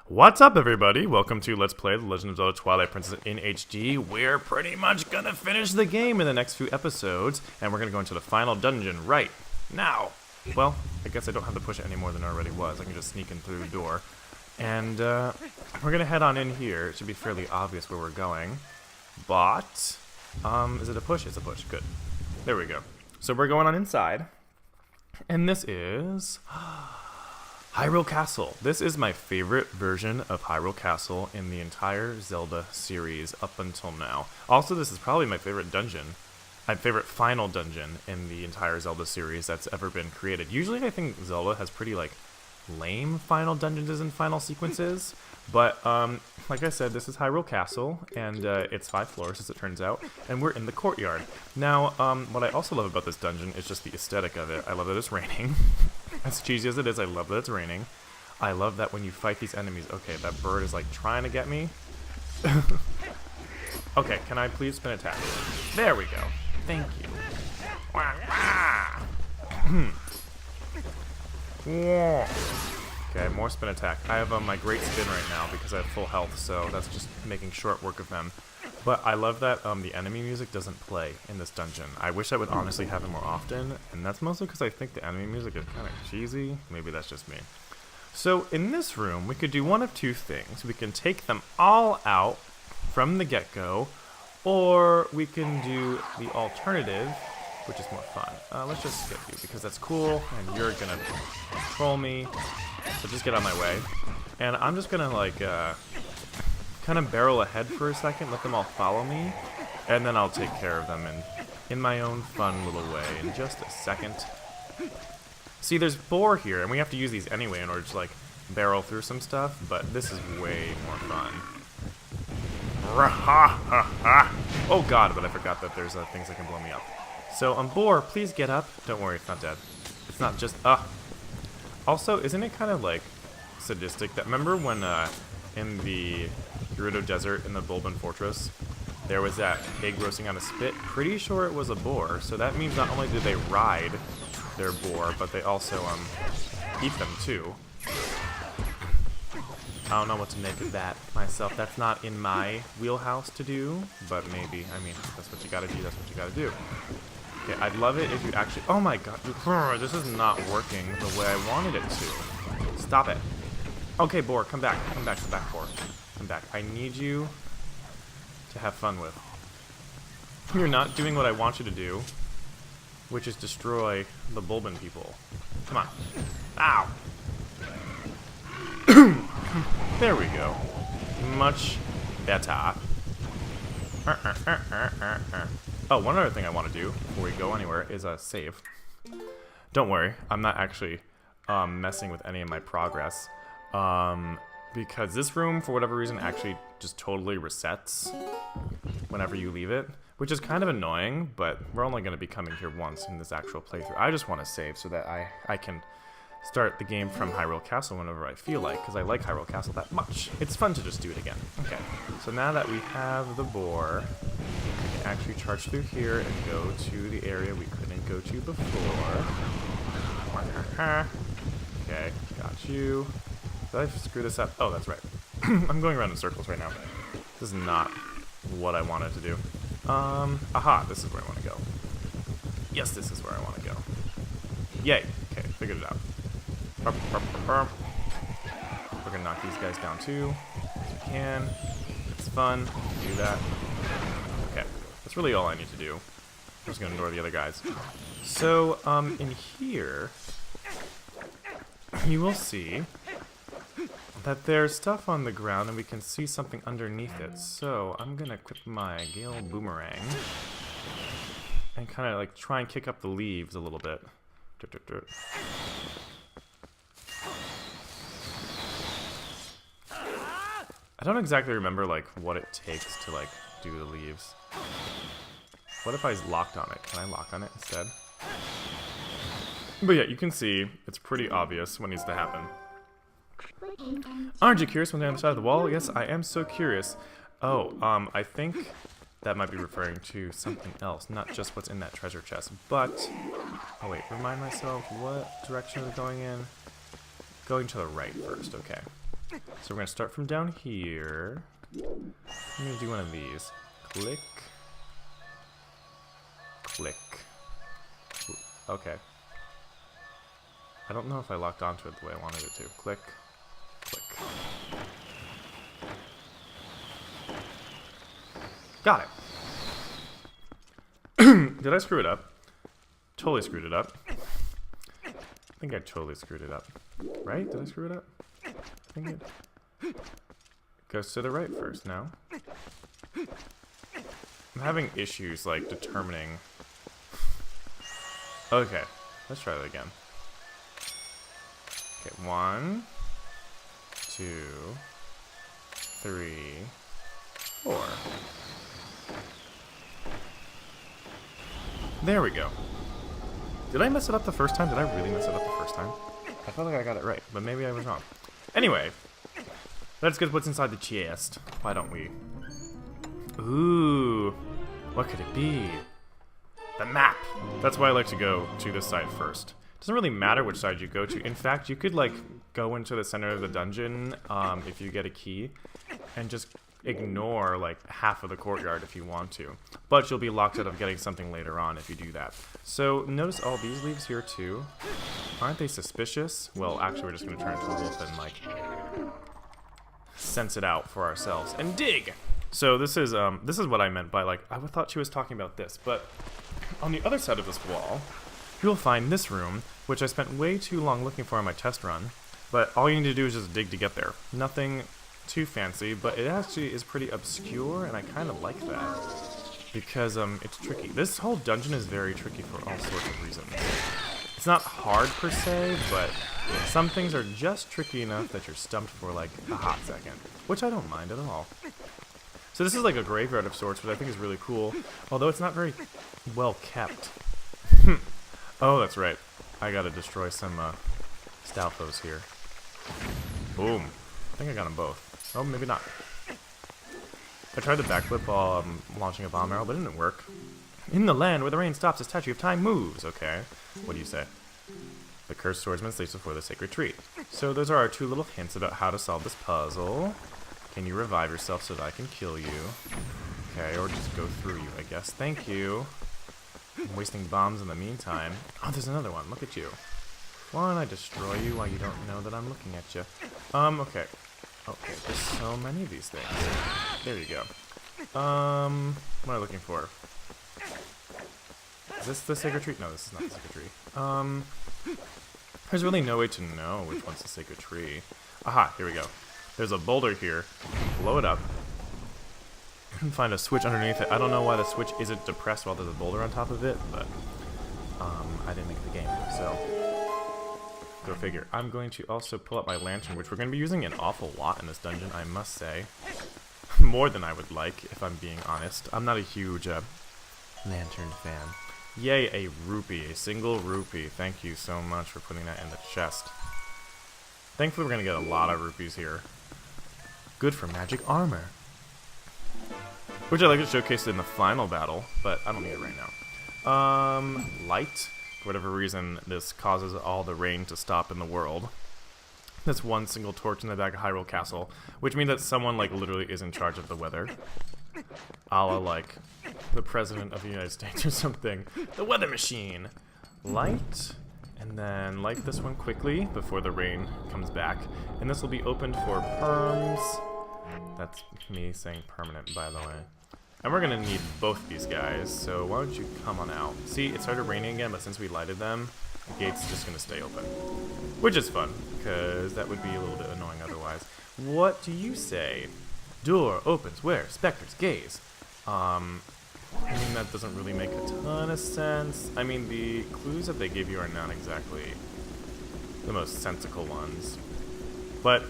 What's up, everybody? Welcome to Let's Play The Legend of Zelda Twilight Princess in HD. We're pretty much gonna finish the game in the next few episodes, and we're gonna go into the final dungeon right now. Well, I guess I don't have to push it any more than it already was. I can just sneak in through the door. And we're gonna head on in here. It should be fairly obvious where we're going. But, is it a push? It's a push. Good. There we go. So we're going on inside. And this is Hyrule Castle. This is my favorite version of Hyrule Castle in the entire Zelda series up until now. Also, this is probably my favorite dungeon. My favorite final dungeon in the entire Zelda series that's ever been created. Usually I think Zelda has pretty, lame final dungeons and final sequences. But, like I said, this is Hyrule Castle, and it's 5 floors, as it turns out, and we're in the Courtyard. Now, what I also love about this dungeon is just the aesthetic of it. I love that it's raining. As cheesy as it is, I love that it's raining. I love that when you fight these enemies... Okay, that bird is, trying to get me. Okay, can I please spin attack? There we go. Thank you. Okay, more spin attack. I have my great spin right now because I have full health, so that's just making short work of them. But I love that the enemy music doesn't play in this dungeon. I wish I would honestly have it more often, and that's mostly because I think the enemy music is kind of cheesy. Maybe that's just me. So in this room, we could do one of two things. We can take them all out from the get-go, or we can do the alternative, which is more fun. Let's just skip you, because that's cool, and you're gonna troll me. So just get out of my way. And I'm just gonna, kind of barrel ahead for a second, let them all follow me, and then I'll take care of them in my own fun little way in just a second. See, there's 4 here, and we have to use these anyway in order to, barrel through some stuff, but this is way more fun. Oh god, but I forgot that there's things that can blow me up. So, Boar, please get up. Don't worry, it's not dead. It's not just, Also, isn't it kind of, sadistic that, remember when, in the Hyrule Desert in the Bulbin Fortress, there was that pig roasting on a spit? Pretty sure it was a boar, so that means not only did they ride their boar, but they also, eat them, too. I don't know what to make of that myself. That's not in my wheelhouse to do, but maybe, I mean, that's what you gotta do, that's what you gotta do. Okay, I'd love it if you actually... Oh my god, this is not working the way I wanted it to. Stop it. Okay, Boar, come back, Boar. Come back. I need you to have fun with. You're not doing what I want you to do, which is destroy the Bulbin people. Come on. Ow! There we go. Much better. Oh, one other thing I want to do before we go anywhere is save. Don't worry, I'm not actually messing with any of my progress. Because this room, for whatever reason, actually just totally resets whenever you leave it, which is kind of annoying, but we're only going to be coming here once in this actual playthrough. I just want to save so that I can start the game from Hyrule Castle whenever I feel like, because I like Hyrule Castle that much. It's fun to just do it again. Okay, so now that we have the boar, we can actually charge through here and go to the area we couldn't go to before. Okay, got you. Did I screw this up? Oh, that's right. I'm going around in circles right now. This is not what I wanted to do. Aha, this is where I want to go. Yes, this is where I want to go. Yay. Okay, figured it out. We're gonna knock these guys down too, as we can. It's fun. Do that. Okay, that's really all I need to do. I'm just gonna ignore the other guys. So, in here, you will see that there's stuff on the ground and we can see something underneath it. So I'm gonna equip my Gale Boomerang and kind of try and kick up the leaves a little bit. I don't exactly remember what it takes to do the leaves. What if I locked on it? Can I lock on it instead? But yeah, you can see it's pretty obvious what needs to happen. Aren't you curious when they're on the side of the wall? Yes, I am so curious. Oh, I think that might be referring to something else, not just what's in that treasure chest. But, oh wait, remind myself, what direction is it going in? Going to the right first, okay. So we're going to start from down here. I'm going to do one of these. Click. Click. Okay. I don't know if I locked onto it the way I wanted it to. Click. Click. Got it. Did I screw it up? Totally screwed it up. I think I totally screwed it up. Right? Did I screw it up? I think it goes to the right first now. I'm having issues, like, determining... Okay, let's try that again. Okay, 1, 2, 3, 4. There we go. Did I mess it up the first time? Did I really mess it up the first time? I felt like I got it right, but maybe I was wrong. Anyway, let's get what's inside the chest. Why don't we? Ooh, what could it be? The map. That's why I like to go to this side first. Doesn't really matter which side you go to. In fact, you could like go into the center of the dungeon if you get a key, and just ignore like half of the courtyard if you want to. But you'll be locked out of getting something later on if you do that. So notice all these leaves here too. Aren't they suspicious? Well, actually, we're just gonna turn into a wolf and like sense it out for ourselves and dig. So this is what I meant by like I thought she was talking about this, but on the other side of this wall, you'll find this room, which I spent way too long looking for on my test run. But all you need to do is just dig to get there. Nothing too fancy, but it actually is pretty obscure, and I kind of like that because it's tricky. This whole dungeon is very tricky for all sorts of reasons. It's not hard per se, but some things are just tricky enough that you're stumped for like a hot second, which I don't mind at all. So this is like a graveyard of sorts, which I think is really cool, although it's not very well kept. Oh, that's right. I gotta destroy some Stalfos here. Boom. I think I got them both. Oh, maybe not. I tried the backflip while launching a bomb arrow, but it didn't work. In the land where the rain stops, the statue of time moves. Okay. What do you say? The cursed swordsman sleeps before the sacred tree. So those are our two little hints about how to solve this puzzle. Can you revive yourself so that I can kill you? Okay, or just go through you, I guess. Thank you. I'm wasting bombs in the meantime. Oh, there's another one. Look at you. Why don't I destroy you while you don't know that I'm looking at you? Okay. Okay, there's so many of these things. There you go. What am I looking for? Is this the sacred tree? No, this is not the sacred tree. There's really no way to know which one's the sacred tree. Aha, here we go. There's a boulder here. Blow it up. And find a switch underneath it. I don't know why the switch isn't depressed while there's a boulder on top of it, but I didn't make the game, so go figure. I'm going to also pull up my lantern, which we're going to be using an awful lot in this dungeon, I must say. More than I would like, if I'm being honest. I'm not a huge lantern fan. Yay, a rupee. A single rupee. Thank you so much for putting that in the chest. Thankfully, we're going to get a lot of rupees here. Good for magic armor. Which I like to showcase in the final battle, but I don't need it right now. Light. For whatever reason, this causes all the rain to stop in the world. That's one single torch in the back of Hyrule Castle, which means that someone, like, literally is in charge of the weather. A la, like, the President of the United States or something. The weather machine! Light, and then light this one quickly before the rain comes back. And this will be opened for perms. That's me saying permanent, by the way. And we're going to need both these guys, so why don't you come on out. See, it started raining again, but since we lighted them, the gate's just going to stay open. Which is fun, because that would be a little bit annoying otherwise. What do you say? Door opens where specters gaze. I mean, that doesn't really make a ton of sense. I mean, the clues that they give you are not exactly the most sensical ones. But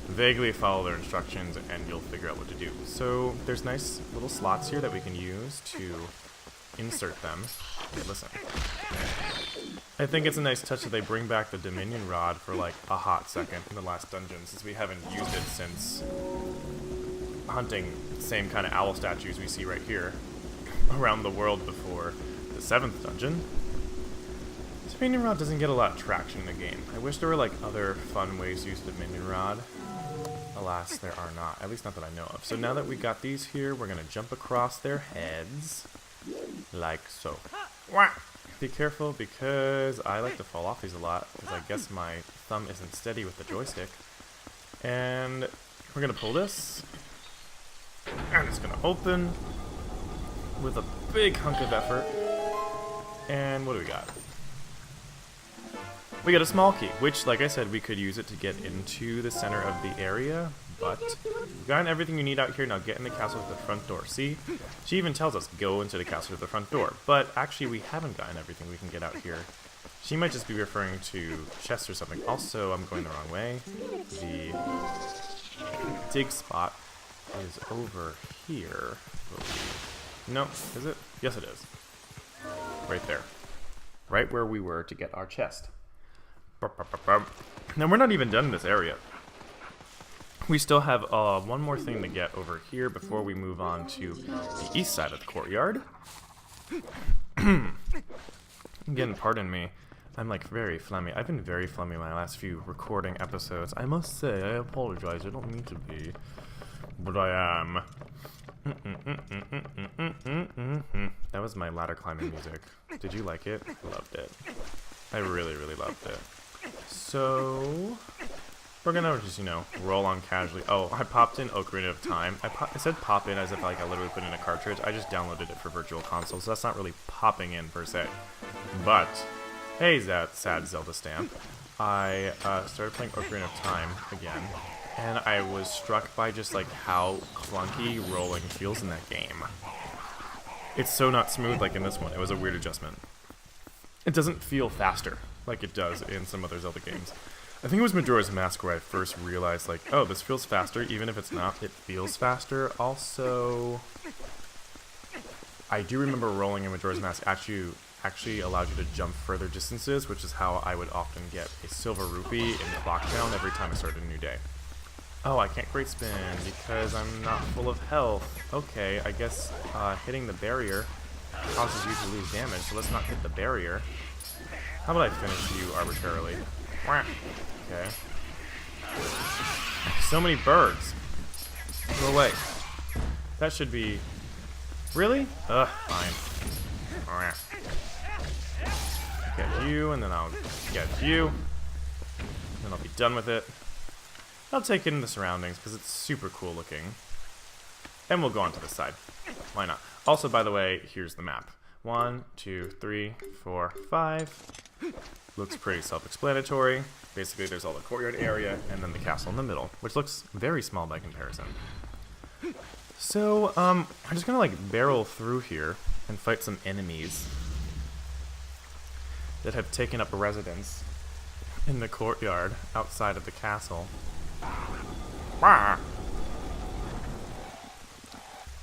vaguely follow their instructions and you'll figure out what to do. So there's nice little slots here that we can use to insert them. Okay, listen. I think it's a nice touch that they bring back the Dominion Rod for like a hot second in the last dungeon, since we haven't used it since hunting the same kind of owl statues we see right here around the world before the 7th dungeon. Dominion Rod doesn't get a lot of traction in the game. I wish there were like other fun ways to use the Dominion Rod. alas, there are not. At least not that I know of. So now that we got these here, we're going to jump across their heads. Like so. Wah! Be careful because I like to fall off these a lot because I guess my thumb isn't steady with the joystick. And we're going to pull this. And it's going to open with a big hunk of effort. And what do we got? We got a small key, which, like I said, we could use it to get into the center of the area, but we've gotten everything you need out here. Now get in the castle to the front door. See? She even tells us, go into the castle to the front door, but actually we haven't gotten everything we can get out here. She might just be referring to chests or something. Also, I'm going the wrong way. The dig spot is over here. No, is it? Yes, it is. Right there. Right where we were to get our chest. Now, we're not even done in this area. We still have one more thing to get over here before we move on to the east side of the courtyard. Again, pardon me. I'm like very phlegmy. I've been very phlegmy my last few recording episodes. I must say, I apologize. I don't mean to be. But I am. That was my ladder climbing music. Did you like it? Loved it. I really, really loved it. So, we're gonna just, you know, roll on casually. Oh, I popped in Ocarina of Time. I said pop in as if like I literally put in a cartridge. I just downloaded it for Virtual Console, so that's not really popping in per se. But, hey, that sad Zelda stamp. I started playing Ocarina of Time again, and I was struck by just like how clunky rolling feels in that game. It's so not smooth like in this one. It was a weird adjustment. It doesn't feel faster like it does in some other Zelda games. I think it was Majora's Mask where I first realized, like, oh, this feels faster. Even if it's not, it feels faster. Also, I do remember rolling in Majora's Mask actually allowed you to jump further distances, which is how I would often get a silver rupee in Clock Town every time I started a new day. Oh, I can't great spin because I'm not full of health. Okay, I guess hitting the barrier causes you to lose damage, so let's not hit the barrier. How about I finish you arbitrarily? Okay. So many birds. Go away. That should be... Really? Ugh, fine. Get you, and then I'll get you. Then I'll be done with it. I'll take it in the surroundings, because it's super cool looking. And we'll go on to the side. Why not? Also, by the way, here's the map. 1, 2, 3, 4, 5. Looks pretty self-explanatory. Basically, there's all the courtyard area, and then the castle in the middle, which looks very small by comparison. So, I'm just gonna, like, barrel through here and fight some enemies that have taken up residence in the courtyard outside of the castle.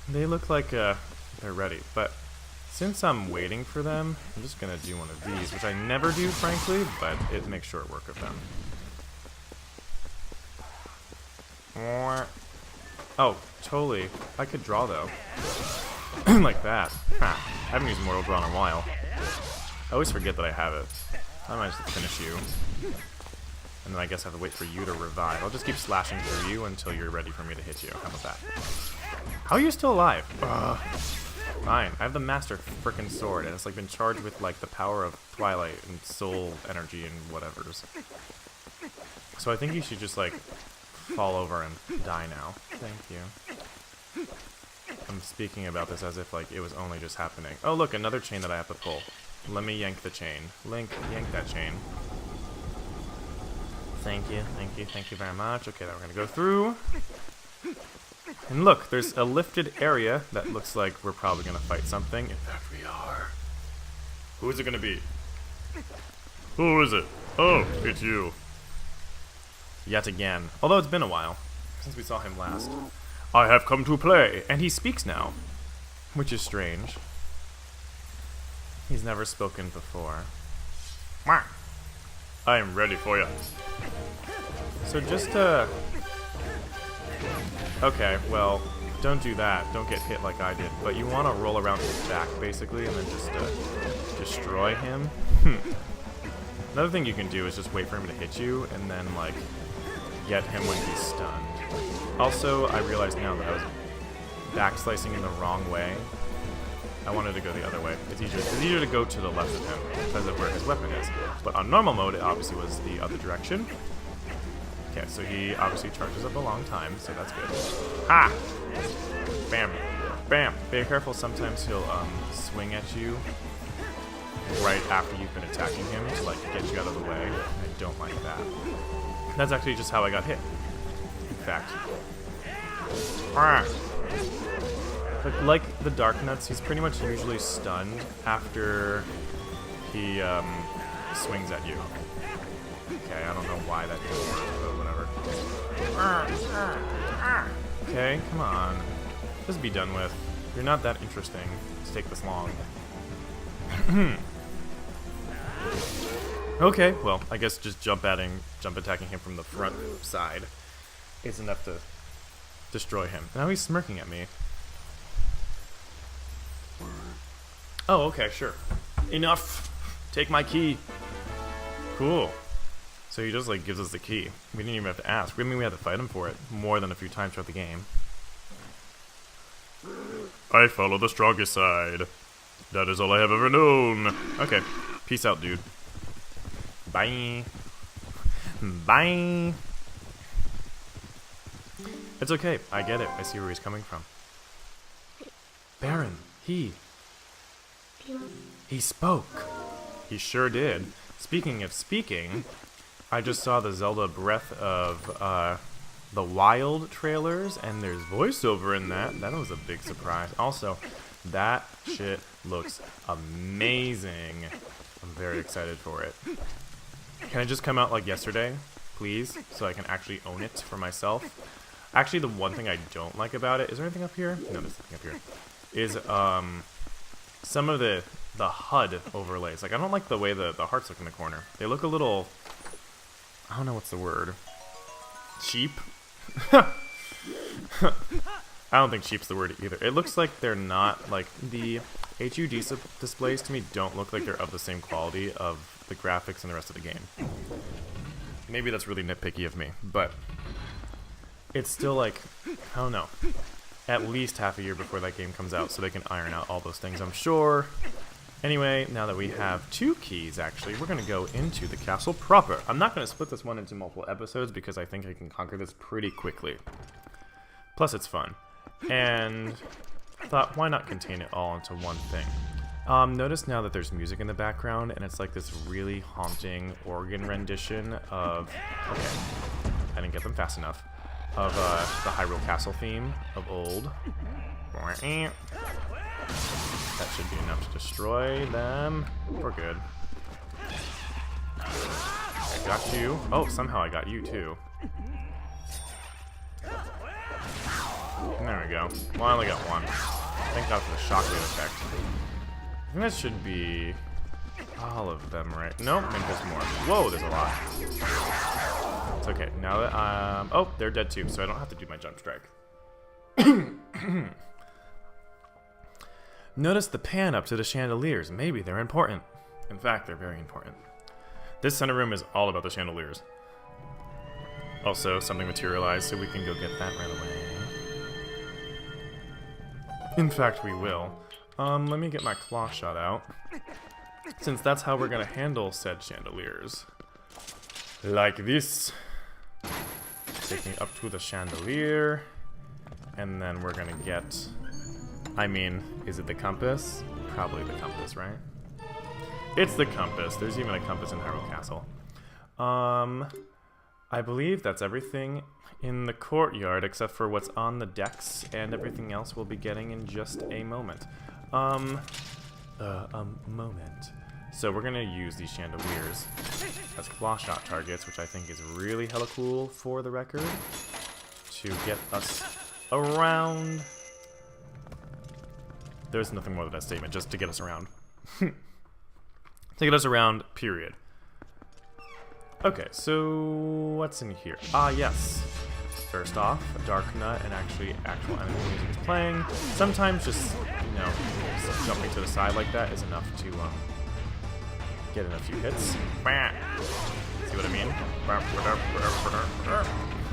They look like, they're ready, but since I'm waiting for them, I'm just gonna do one of these, which I never do, frankly, but it makes short work of them. Oh, totally. I could draw, though. Like that. I haven't used Mortal Draw in a while. I always forget that I have it. I might just finish you. And then I guess I have to wait for you to revive. I'll just keep slashing through you until you're ready for me to hit you. How about that? How are you still alive? Fine. I have the Master frickin' Sword, and it's like been charged with like the power of Twilight and soul energy and whatevers. So I think you should just like fall over and die now. Thank you. I'm speaking about this as if like it was only just happening. Oh look, another chain that I have to pull. Let me yank the chain. Link, yank that chain. Thank you, thank you, thank you very much. Okay, now we're gonna go through. And look, there's a lifted area that looks like we're probably gonna fight something. In fact, we are. Who is it gonna be? Who is it? Oh, it's you. Yet again. Although it's been a while since we saw him last. I have come to play, and he speaks now, which is strange. He's never spoken before. I am ready for you. So just, okay, well, don't do that. Don't get hit like I did. But you want to roll around his back, basically, and then just, destroy him. Another thing you can do is just wait for him to hit you, and then, like, get him when he's stunned. Also, I realized now that I was backslicing in the wrong way. I wanted to go the other way. It's easier to go to the left of him because of where his weapon is. But on normal mode, it obviously was the other direction. Okay, so he obviously charges up a long time, so that's good. Ha! Bam! Bam! Be careful, sometimes he'll swing at you right after you've been attacking him to like get you out of the way. I don't like that. That's actually just how I got hit. In fact. But like the Dark Nuts, he's pretty much usually stunned after he swings at you. Okay, I don't know why that didn't work, but whatever. Okay, come on. Just be done with. You're not that interesting to take this long. Okay, well, I guess just jump attacking him from the front side is enough to destroy him. Now he's smirking at me. Oh, okay, sure. Enough! Take my key. Cool. So he just like gives us the key. We didn't even have to ask. I mean, we had to fight him for it more than a few times throughout the game. I follow the strongest side. That is all I have ever known. Okay. Peace out, dude. Bye. Bye. It's okay. I get it. I see where he's coming from. Baron, he spoke. He sure did. Speaking of speaking, I just saw the Zelda Breath of the Wild trailers, and there's voiceover in that. That was a big surprise. Also, that shit looks amazing. I'm very excited for it. Can it just come out like yesterday, please, so I can actually own it for myself? Actually, the one thing I don't like about it, is there anything up here? No, there's nothing up here. Is some of the HUD overlays. Like, I don't like the way the hearts look in the corner. They look a little, I don't know what's the word. Cheap? I don't think cheap's the word either. It looks like they're not, like, the HUD displays to me don't look like they're of the same quality of the graphics and the rest of the game. Maybe that's really nitpicky of me, but it's still like, I don't know, at least half a year before that game comes out so they can iron out all those things, I'm sure. Anyway, now that we have 2 keys, actually, we're going to go into the castle proper. I'm not going to split this one into multiple episodes because I think I can conquer this pretty quickly. Plus, it's fun. And I thought, why not contain it all into one thing? Notice now that there's music in the background, and it's like this really haunting organ rendition of... Okay, I didn't get them fast enough. Of the Hyrule Castle theme of old. That should be enough to destroy them. We're good. I got you. Oh, somehow I got you too. And there we go. Well, I only got one. Thank God for the shockwave effect. I think that should be all of them, right? Nope, maybe there's more. Whoa, there's a lot. It's okay. Now that oh, they're dead too, so I don't have to do my jump strike. Notice the pan up to the chandeliers. Maybe they're important. In fact, they're very important. This center room is all about the chandeliers. Also, something materialized, so we can go get that right away. In fact, we will. Let me get my claw shot out, since that's how we're gonna handle said chandeliers. Like this. Take me up to the chandelier, and then we're gonna get... I mean, is it the compass? Probably the compass, right? It's the compass. There's even a compass in Hyrule Castle. I believe that's everything in the courtyard, except for what's on the decks, and everything else we'll be getting in just a moment. Moment. So we're gonna use these chandeliers as claw shot targets, which I think is really hella cool for the record, to get us around. There's nothing more than that statement, just to get us around. To get us around, period. Okay, so what's in here? Ah, yes. First off, a Dark Nut and actually actual enemy music is playing. Sometimes just, you know, just jumping to the side like that is enough to get in a few hits. See what I mean?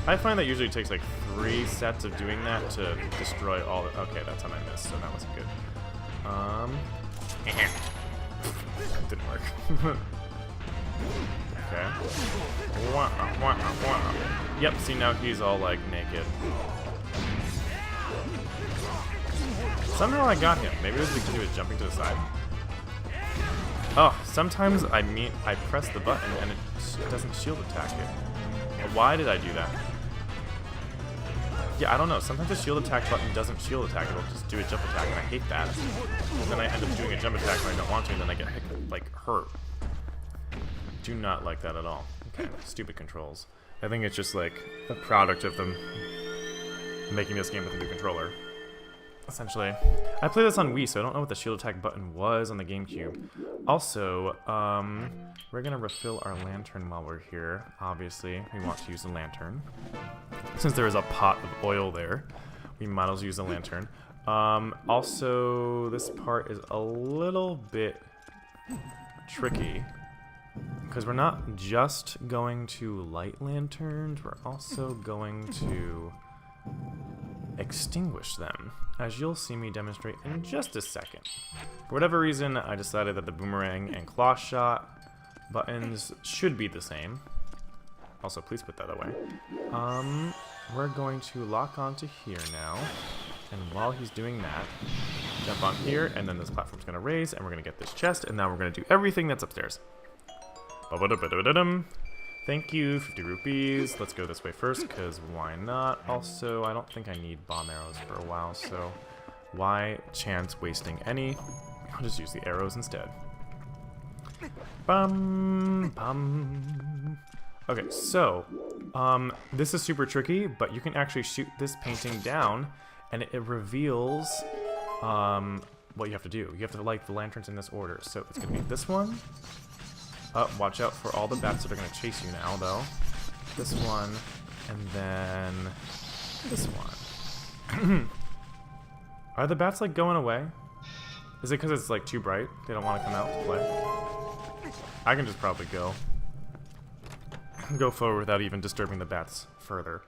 I find that usually takes like 3 sets of doing that to destroy all the... Okay, that time I missed, so that wasn't good. Didn't work. Okay. Yep, see now he's all like naked. Somehow I got him. Maybe it was because he was jumping to the side. Oh, sometimes I press the button and it doesn't shield attack it. Why did I do that? Yeah, I don't know. Sometimes the shield attack button doesn't shield attack. It'll just do a jump attack, and I hate that. And then I end up doing a jump attack when I don't want to, and then I get like hurt. Do not like that at all. Okay, stupid controls. I think it's just like a product of them making this game with a new controller. Essentially. I played this on Wii, so I don't know what the shield attack button was on the GameCube. Also, we're gonna refill our lantern while we're here. Obviously, we want to use the lantern. Since there is a pot of oil there, we might as well use the lantern. Also, this part is a little bit tricky, because we're not just going to light lanterns, we're also going to extinguish them, as you'll see me demonstrate in just a second. For whatever reason, I decided that the boomerang and claw shot buttons should be the same. Also, please put that away. We're going to lock onto here now, and while he's doing that, jump on here, and then this platform's going to raise, and we're going to get this chest, and now we're going to do everything that's upstairs. Thank you, 50 rupees. Let's go this way first, because why not? Also, I don't think I need bomb arrows for a while, so why chance wasting any? I'll just use the arrows instead. Bum, bum. Okay, so, this is super tricky, but you can actually shoot this painting down, and it reveals what you have to do. You have to light the lanterns in this order. So it's going to be this one. Watch out for all the bats that are going to chase you now, though. This one, and then this one. Are the bats, like, going away? Is it because it's, like, too bright? They don't want to come out to play? I can just probably go forward without even disturbing the bats further.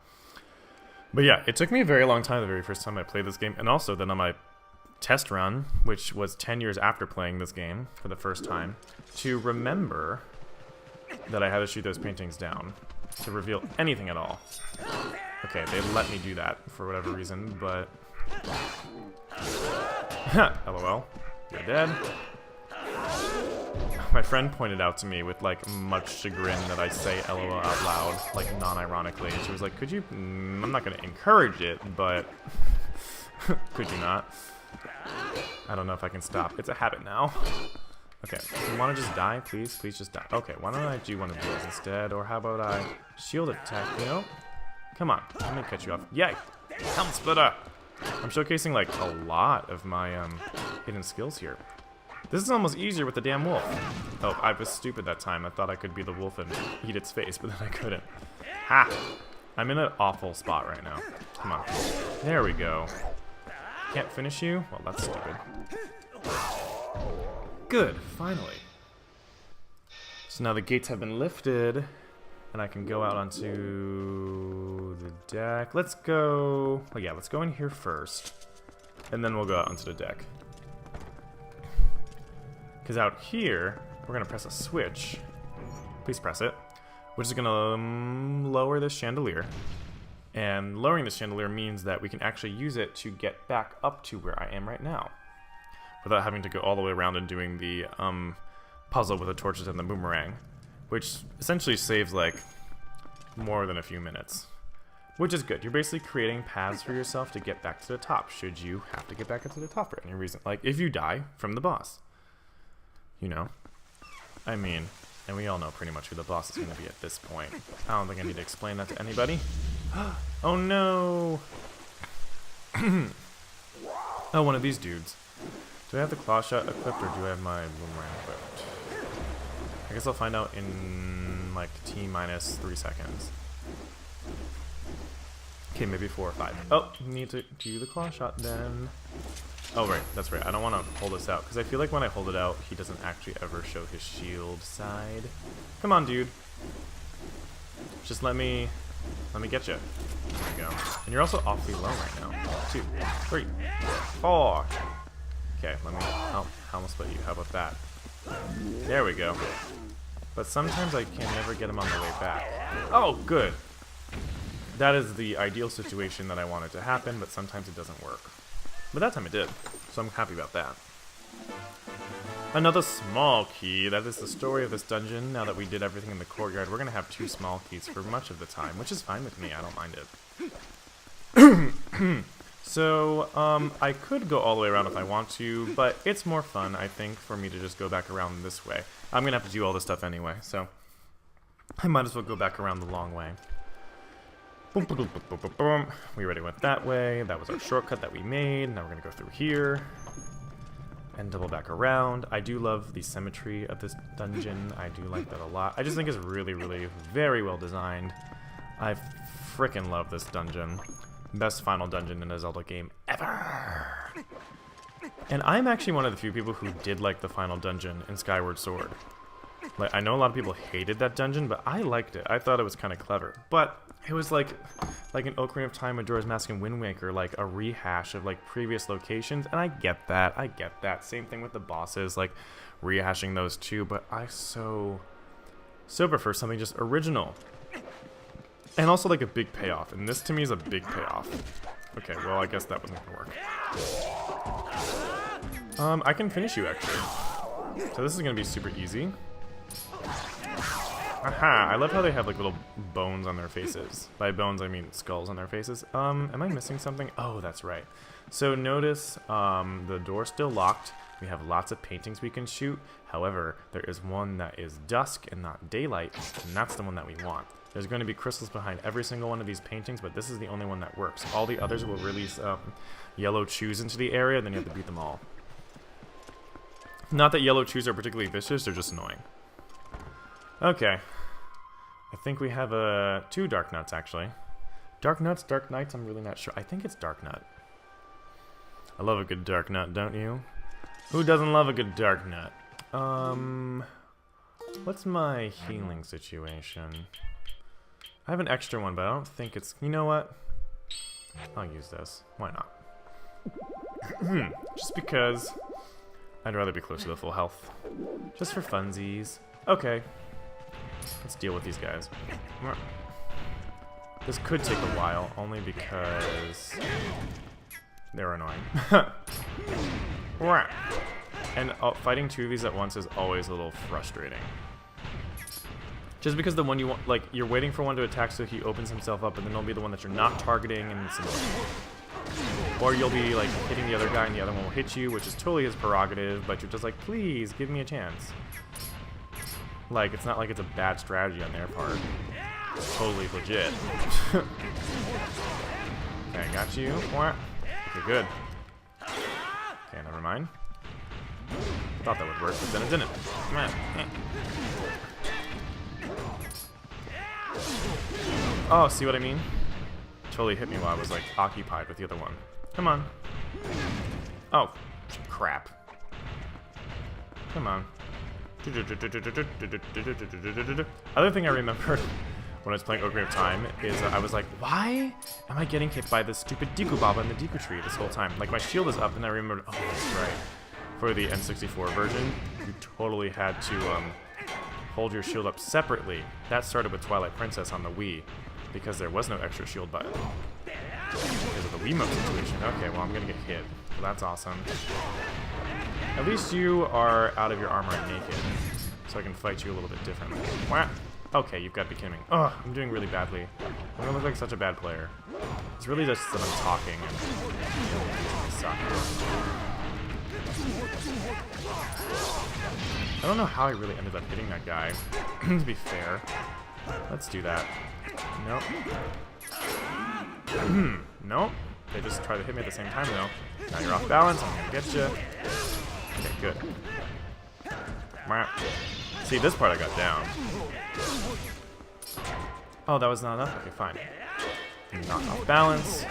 But yeah, it took me a very long time the very first time I played this game, and also then on my test run, which was 10 years after playing this game for the first time, to remember that I had to shoot those paintings down to reveal anything at all. Okay, they let me do that for whatever reason, but... LOL, you're dead. My friend pointed out to me with, like, much chagrin that I say LOL out loud, like, non-ironically, and she was like, could you... I'm not going to encourage it, but... could you not? I don't know if I can stop. It's a habit now. Okay, if you want to just die, please just die. Okay, why don't I do one of these instead, or how about I shield attack, you know? Come on, let me cut you off. Yay! Helmet splitter! I'm showcasing, like, a lot of my, hidden skills here. This is almost easier with the damn wolf. Oh, I was stupid that time. I thought I could be the wolf and eat its face, but then I couldn't. Ha! I'm in an awful spot right now. Come on. There we go. Can't finish you? Well, that's stupid. Good, finally. So now the gates have been lifted, and I can go out onto the deck. Let's go... Oh yeah, let's go in here first, and then we'll go out onto the deck. Because out here, we're going to press a switch. Please press it. Which is going to lower this chandelier. And lowering the chandelier means that we can actually use it to get back up to where I am right now, without having to go all the way around and doing the puzzle with the torches and the boomerang, which essentially saves, like, more than a few minutes. Which is good. You're basically creating paths for yourself to get back to the top, should you have to get back up to the top for any reason. Like, if you die from the boss. You know? I mean, and we all know pretty much who the boss is going to be at this point. I don't think I need to explain that to anybody. Oh no! Oh, one of these dudes. Do I have the claw shot equipped, or do I have my boomerang equipped? I guess I'll find out in, like, T-minus 3 seconds. Okay, maybe 4 or 5. Oh, need to do the claw shot then. Oh, right, that's right. I don't want to hold this out, because I feel like when I hold it out, he doesn't actually ever show his shield side. Come on, dude. Just let me Let me get you. There we go. And you're also awfully low right now. 2, 3, 4. Okay, let me... Oh, I almost split you. How about that? There we go. But sometimes I can never get them on their way back. Oh, good. That is the ideal situation that I wanted to happen, but sometimes it doesn't work. But that time it did, so I'm happy about that. Another small key. That is the story of this dungeon. Now that we did everything in the courtyard, we're going to have 2 small keys for much of the time, which is fine with me. I don't mind it. So, I could go all the way around if I want to, but it's more fun, I think, for me to just go back around this way. I'm going to have to do all this stuff anyway, so I might as well go back around the long way. Boom, boom, boom, boom, boom, boom. We already went that way. That was our shortcut that we made. Now we're going to go through here and double back around. I do love the symmetry of this dungeon. I do like that a lot. I just think it's really, really very well designed. I frickin' love this dungeon. Best final dungeon in a Zelda game ever. And I'm actually one of the few people who did like the final dungeon in Skyward Sword. Like, I know a lot of people hated that dungeon, but I liked it. I thought it was kind of clever. But it was like an Ocarina of Time, Majora's Mask, and Wind Waker, like a rehash of like previous locations. And I get that. I get that. Same thing with the bosses, like rehashing those too. But I so prefer something just original. And also like a big payoff. And this to me is a big payoff. Okay, well I guess that wasn't gonna work. I can finish you actually. So this is gonna be super easy. Aha! I love how they have like little bones on their faces. By bones I mean skulls on their faces. Am I missing something? Oh, that's right. So notice the door's still locked. We have lots of paintings we can shoot. However, there is one that is dusk and not daylight, and that's the one that we want. There's going to be crystals behind every single one of these paintings, but this is the only one that works. All the others will release yellow chews into the area, and then you have to beat them all. Not that yellow chews are particularly vicious, they're just annoying. Okay. I think we have 2 dark nuts, actually. Dark nuts, dark knights, I'm really not sure. I think it's dark nut. I love a good dark nut, don't you? Who doesn't love a good dark nut? What's my healing situation? I have an extra one, but I don't think it's... You know what? I'll use this. Why not? Just because I'd rather be close to the full health. Just for funsies. Okay. Let's deal with these guys. This could take a while, only because they're annoying. And fighting 2 of these at once is always a little frustrating. Just because the one you want, like, you're waiting for one to attack so he opens himself up, and then it'll be the one that you're not targeting, and it's annoying. Or you'll be, like, hitting the other guy, and the other one will hit you, which is totally his prerogative, but you're just like, please, give me a chance. Like, it's not like it's a bad strategy on their part. It's totally legit. Okay, I got you. Okay, good. Okay, never mind. Thought that would work, but then it didn't. Come on. Oh, see what I mean? Totally hit me while I was, like, occupied with the other one. Come on. Oh, crap. Come on. Other thing I remembered when I was playing Ocarina of Time is I was like, why am I getting hit by this stupid Deku Baba in the Deku Tree this whole time? Like, my shield is up, and I remembered, oh, that's right. For the N64 version, you totally had to hold your shield up separately. That started with Twilight Princess on the Wii, because there was no extra shield button. Because of the Wiimote situation. Okay, well, I'm gonna get hit. So that's awesome. At least you are out of your armor and naked, so I can fight you a little bit differently. Okay, you've got to be kidding me. Ugh, I'm doing really badly. I'm gonna look like such a bad player. It's really just that I'm talking and suck. I don't know how I really ended up hitting that guy, to be fair. Let's do that. Nope. Nope. They just try to hit me at the same time, though. Now you're off balance, I'm gonna get you. Okay, good. See, this part I got down. Oh, that was not enough? Okay, fine. Knock off balance.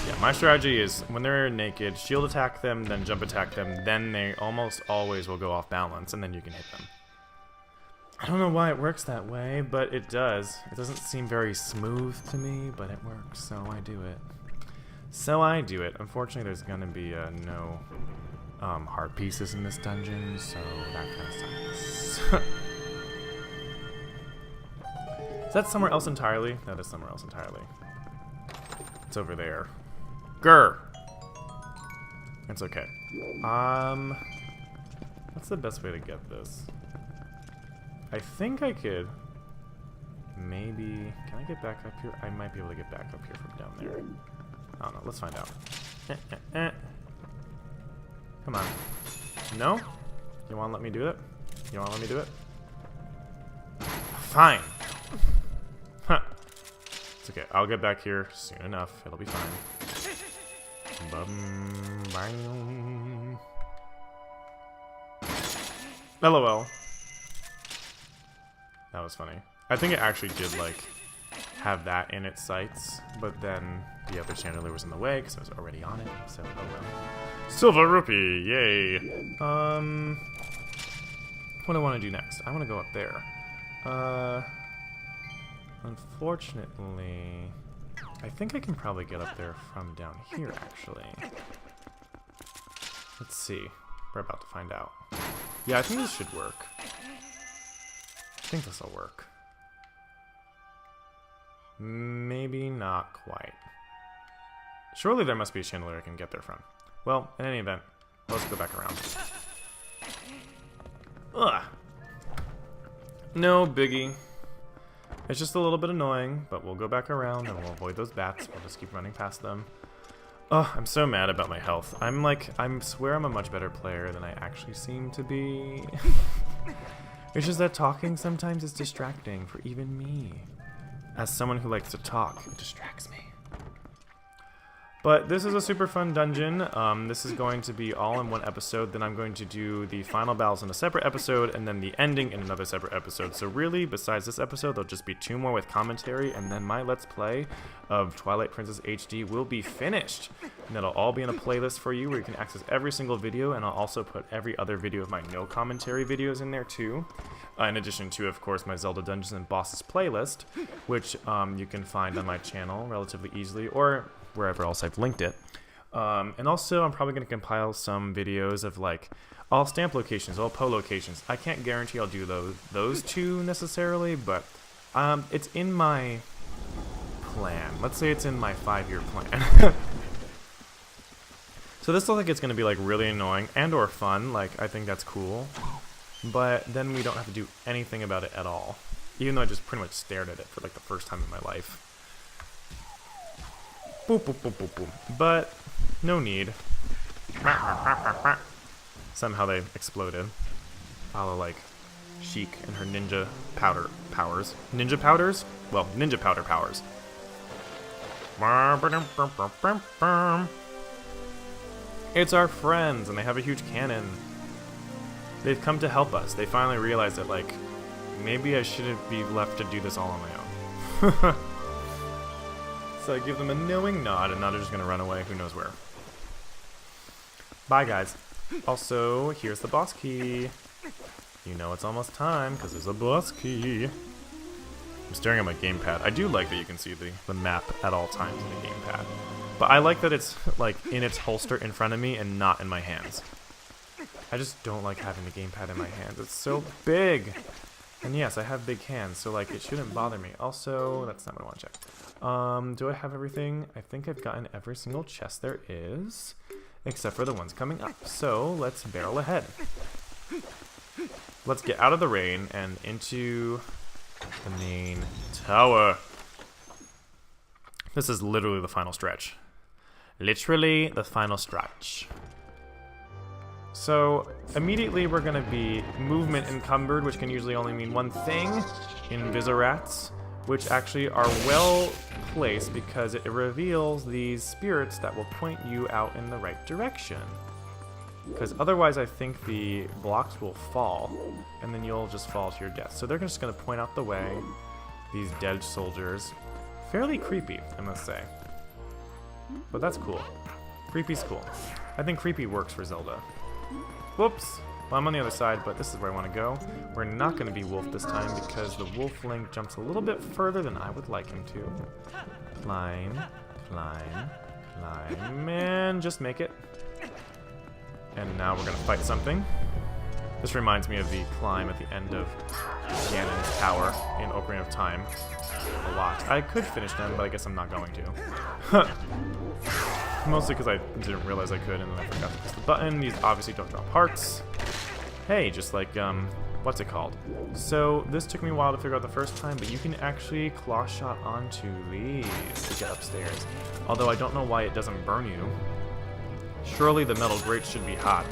Yeah, my strategy is when they're naked, shield attack them, then jump attack them, then they almost always will go off balance, and then you can hit them. I don't know why it works that way, but it does. It doesn't seem very smooth to me, but it works, so I do it. So I do it. Unfortunately, there's gonna be no hard pieces in this dungeon, so that kind of sucks. Is that somewhere else entirely? That is somewhere else entirely. It's over there. Grr! It's okay. What's the best way to get this? I think I could maybe... Can I get back up here? I might be able to get back up here from down there. I don't know. Let's find out. Come on. No? You want to let me do it? You want to let me do it? Fine. Huh. It's okay. I'll get back here soon enough. It'll be fine. Bum, LOL. That was funny. I think it actually did, like, have that in its sights, but then the other chandelier was in the way because I was already on it, so oh well. Silver rupee! Yay! What do I want to do next? I want to go up there. Unfortunately, I think I can probably get up there from down here, actually. Let's see. We're about to find out. Yeah, I think this should work. I think this will work. Maybe not quite. Surely there must be a chandelier I can get there from. Well, in any event, let's go back around. Ugh. No biggie. It's just a little bit annoying, but we'll go back around and we'll avoid those bats. We'll just keep running past them. Oh, I'm so mad about my health. I swear I'm a much better player than I actually seem to be. It's just that talking sometimes is distracting for even me. As someone who likes to talk, it distracts me. But this is a super fun dungeon. This is going to be all in one episode. Then I'm going to do the final battles in a separate episode, and then the ending in another separate episode. So really, besides this episode, there'll just be 2 more with commentary, and then my Let's Play of Twilight Princess HD will be finished. And that'll all be in a playlist for you, where you can access every single video, and I'll also put every other video of my no commentary videos in there too. In addition to, of course, my Zelda Dungeons and Bosses playlist, which you can find on my channel relatively easily, or wherever else I've linked it. And also, I'm probably going to compile some videos of, like, all stamp locations, all Poe locations. I can't guarantee I'll do those 2 necessarily, but it's in my plan. Let's say it's in my 5-year plan. So this looks like it's going to be, like, really annoying and or fun. Like, I think that's cool. But then we don't have to do anything about it at all. Even though I just pretty much stared at it for, like, the first time in my life. Boop, boop, boop, boop, boop. But no need. Somehow they exploded. A la, like, Sheik and her ninja powers. Ninja powders? Well, ninja powder powers. It's our friends, and they have a huge cannon. They've come to help us. They finally realized that, like, maybe I shouldn't be left to do this all on my own. So I give them a knowing nod, and now they're just going to run away who knows where. Bye, guys. Also, here's the boss key. You know it's almost time, because there's a boss key. I'm staring at my gamepad. I do like that you can see the map at all times in the gamepad. But I like that it's, like, in its holster in front of me and not in my hands. I just don't like having the gamepad in my hands. It's so big! And yes, I have big hands, so, like, it shouldn't bother me. Also, that's not what I want to check. Do I have everything? I think I've gotten every single chest there is, except for the ones coming up. So, let's barrel ahead. Let's get out of the rain and into the main tower. This is literally the final stretch. Literally the final stretch. So, immediately we're going to be movement encumbered, which can usually only mean one thing, Invisorats, which actually are well placed because it reveals these spirits that will point you out in the right direction. Because otherwise I think the blocks will fall, and then you'll just fall to your death. So they're just going to point out the way, these dead soldiers. Fairly creepy, I must say. But that's cool. Creepy's cool. I think creepy works for Zelda. Whoops. Well, I'm on the other side, but this is where I want to go. We're not going to be wolf this time because the wolf link jumps a little bit further than I would like him to. Climb, climb, climb, and just make it. And now we're going to fight something. This reminds me of the climb at the end of Ganon's tower in Ocarina of Time a lot. I could finish them, but I guess I'm not going to. Mostly because I didn't realize I could and then I forgot to press the button. These obviously don't drop hearts. Hey, just like, what's it called? So, this took me a while to figure out the first time, but you can actually claw shot onto these to get upstairs. Although I don't know why it doesn't burn you. Surely the metal grates should be hot,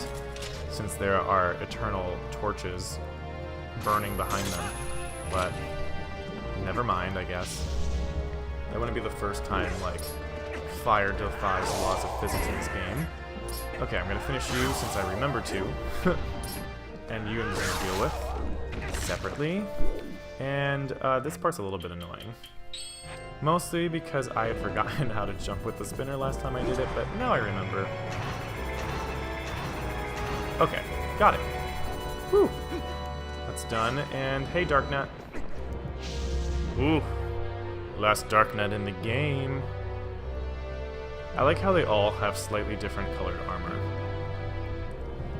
since there are eternal torches burning behind them. But, never mind, I guess. That wouldn't be the first time, like, fire defies the laws of physics in this game. Okay, I'm gonna finish you since I remember to. And you I'm gonna deal with separately. And this part's a little bit annoying. Mostly because I had forgotten how to jump with the spinner last time I did it, but now I remember. Okay, got it. Whew. That's done, and hey, Darknet. Ooh, last Darknet in the game. I like how they all have slightly different colored armor.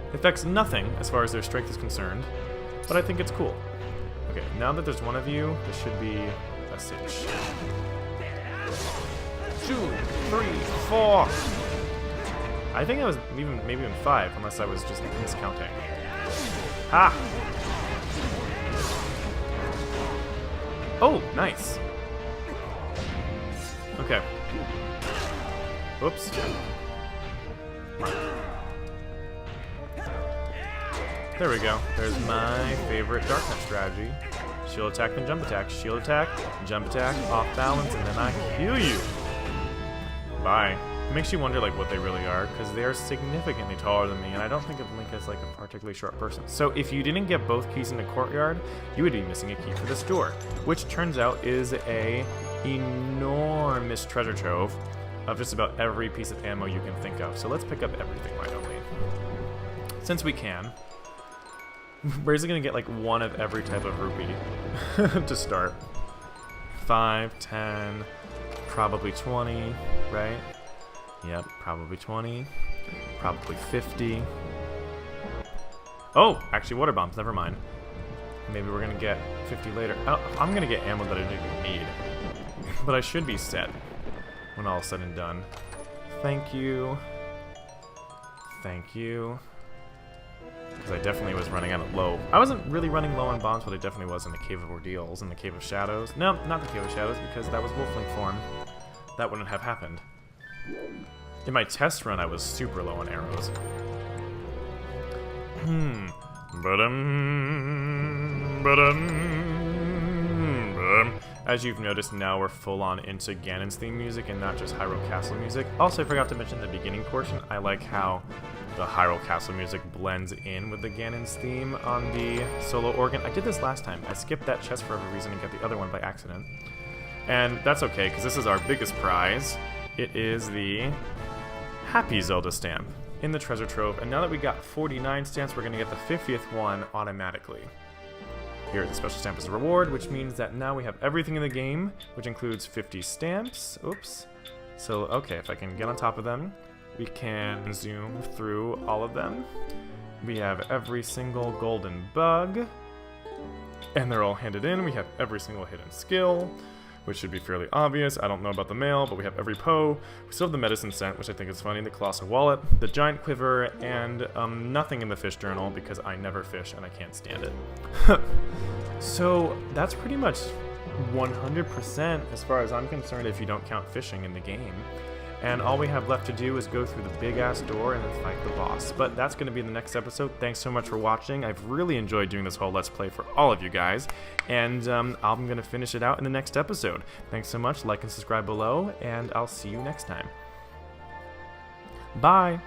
It affects nothing as far as their strength is concerned, but I think it's cool. Okay, now that there's one of you, this should be a cinch. 2, 3, 4. I think I was maybe even 5, unless I was just miscounting. Ha! Oh, nice. Okay. Oops. There we go. There's my favorite Darknet strategy. Shield attack, then jump attack. Shield attack, jump attack, off balance, and then I heal you. Bye. It makes you wonder like what they really are, because they are significantly taller than me, and I don't think of Link as like a particularly short person. So if you didn't get both keys in the Courtyard, you would be missing a key for this door, which turns out is a enormous treasure trove of just about every piece of ammo you can think of. So let's pick up everything, why don't we? Since we can. We're just gonna get like one of every type of rupee to start. 5, 10, probably 20, right? Yep, probably 20, probably 50. Oh, actually water bombs, never mind. Maybe we're gonna get 50 later. Oh, I'm gonna get ammo that I didn't even need. But I should be set when all is said and done. Thank you. Thank you. Because I definitely was running out of low. I wasn't really running low on bombs, but I definitely was in the Cave of Ordeals and the Cave of Shadows. No, not the Cave of Shadows, because that was Wolflink form. That wouldn't have happened. In my test run, I was super low on arrows. As you've noticed, now we're full on into Ganon's theme music and not just Hyrule Castle music. Also, I forgot to mention the beginning portion. I like how the Hyrule Castle music blends in with the Ganon's theme on the solo organ. I did this last time. I skipped that chest for whatever reason and got the other one by accident. And that's okay, because this is our biggest prize. It is the Happy Zelda stamp in the treasure trove. And now that we got 49 stamps, we're going to get the 50th one automatically. Here, the special stamp is a reward, which means that now we have everything in the game, which includes 50 stamps. Oops. So, okay, if I can get on top of them, we can zoom through all of them. We have every single golden bug, and they're all handed in. We have every single hidden skill, which should be fairly obvious. I don't know about the mail, but we have every Poe. We still have the medicine scent, which I think is funny, the colossal wallet, the giant quiver, and nothing in the fish journal because I never fish and I can't stand it. So that's pretty much 100% as far as I'm concerned if you don't count fishing in the game. And all we have left to do is go through the big-ass door and then fight the boss. But that's going to be the next episode. Thanks so much for watching. I've really enjoyed doing this whole Let's Play for all of you guys. And I'm going to finish it out in the next episode. Thanks so much. Like and subscribe below, and I'll see you next time. Bye!